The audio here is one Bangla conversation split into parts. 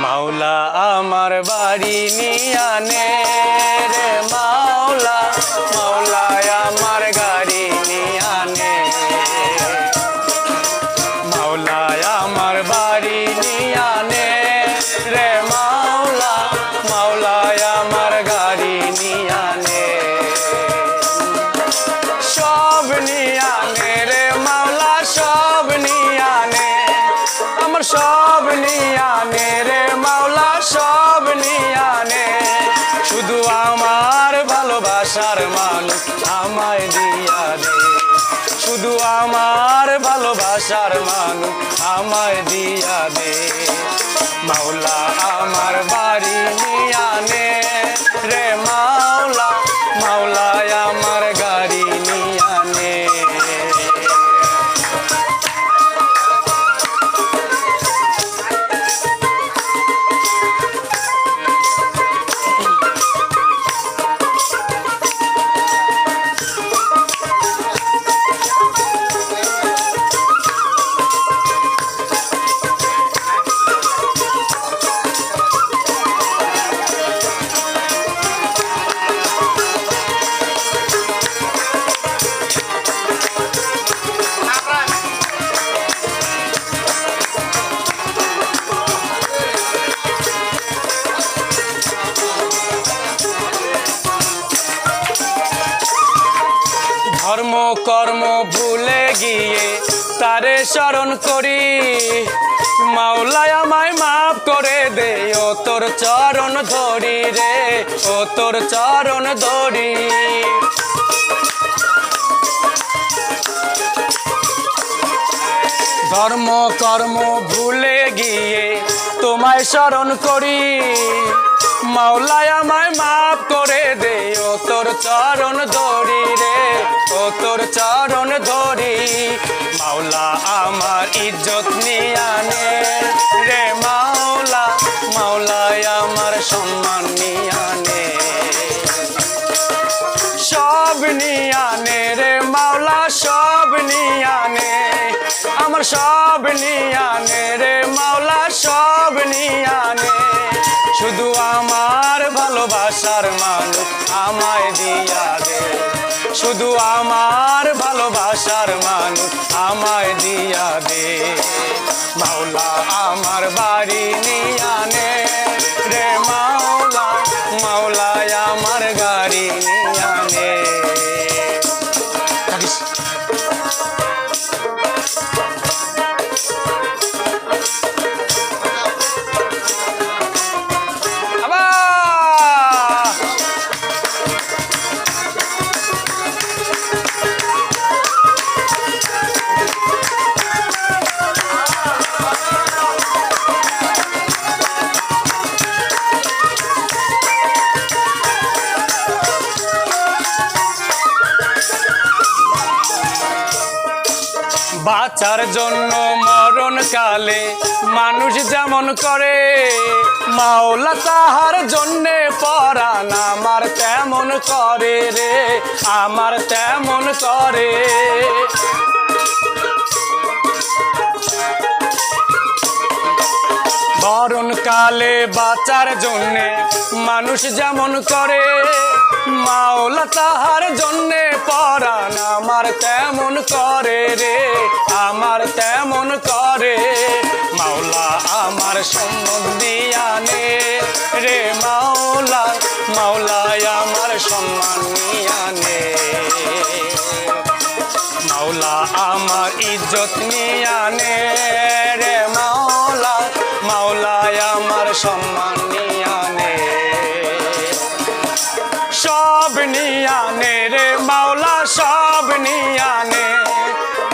মাওলা আমার বাড়ি নিয়ানে রে মাওলা, মাওলা আমার গাড়ি নিয়ানে, মাওলা আমার বাড়ি নিয়ানে রে মাওলা, মাওলা আমার গাড়ি নিয়ানে, সব নিয়ানে রে মাওলা, সব নিয়ানে আমার, সব নিয়ানে রে মাওলা, সব নিয়ানে, শুধু আমার ভালোবাসার মানুষ আমায় দিয়া দে, শুধু আমার ভালোবাসার মানুষ আমায় দিয়া দে, মাওলা আমার বাড়ি নিয়ানে রে মাওলা, মাওলা আমার গাড়ি নিয়ানে। ধর্ম কর্ম ভুলে গিয়ে তারে স্মরণ করি, মাওলা আমায় মাফ করে দে, ও তোর চরণ ধরি রে, ও তোর চরণ ধরি, ধর্ম কর্ম ভুলে গিয়ে তোমায় স্মরণ করি, মাওলা আমায় মাফ করে দে, ও তোর চরণ ধরি রে, ও তোর চরণ ধরি, মাওলা আমার ইজ্জত নিয়ানে রে মাওলা, মাওলা আমার সম্মান নিয়ানে, সব নিয়ানে রে মাওলা, সব নিয়ানে আমার, সব নিয়ানে রে মাওলা, সব নিয়ানে, শুধু আমার ভালোবাসার মানুষ আমায় দিয়া দে, শুধু আমার ভালোবাসার মানুষ আমায় দিয়া দে, মাওলা আমার বাড়ি নিয়ানে রে মাওলা, মাওলা আমার গাড়ি নিয়ানে। বাঁচার জন্য মরণ কালে মানুষ যেমন করে, মাওলা তাহার জন্যে পরাণ আমার তেমন করে রে, আমার তেমন করে, মরণ কালে বাঁচার জন্যে মানুষ যেমন করে, মাওলা তাহার জন্যে পরাণ আমার তেমন করে রে, আমার তেমন করে, মাওলা আমার সম্মান দিয়ানে রে মাওলা, মাওলা আমার সম্মান নিয়ানে, মাওলা আমার ইজ্জত নিয়ানে রে মাওলা, মাওলা আমার সম্মান নিয়ানে, সব নিয়ানে রে মাওলা, সব নিয়ানে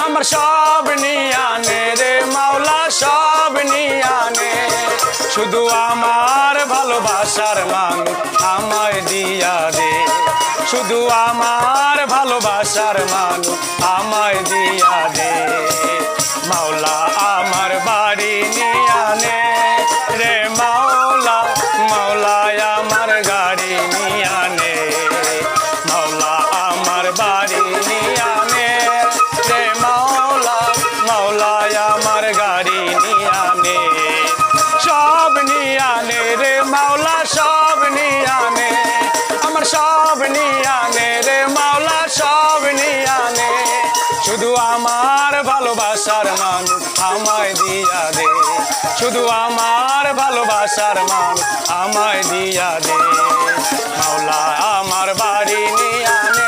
আমার, সব নিয়ানে রে মাওলা, সব নিয়ানে, শুধু আমার ভালোবাসার মানুষ আমায় দিয়া দে, শুধু আমার ভালোবাসার মানুষ আমায় দিয়া দে, মাওলা আমার বাড়ি নিয়ানে রে মাওলা, মাওলা আমার গাড়ি নিয়ানে, মাওলা আমার বাড়ি নিয়ানে রে মাওলা, নিয়ানে রে মাওলা সব নিয়ানে শুধু আমার ভালোবাসার মানুষ আমায় দিয়া দে শুধু আমার ভালোবাসার মানুষ আমায় দিয়া দে মাওলা আমার বাড়ি নিয়ানে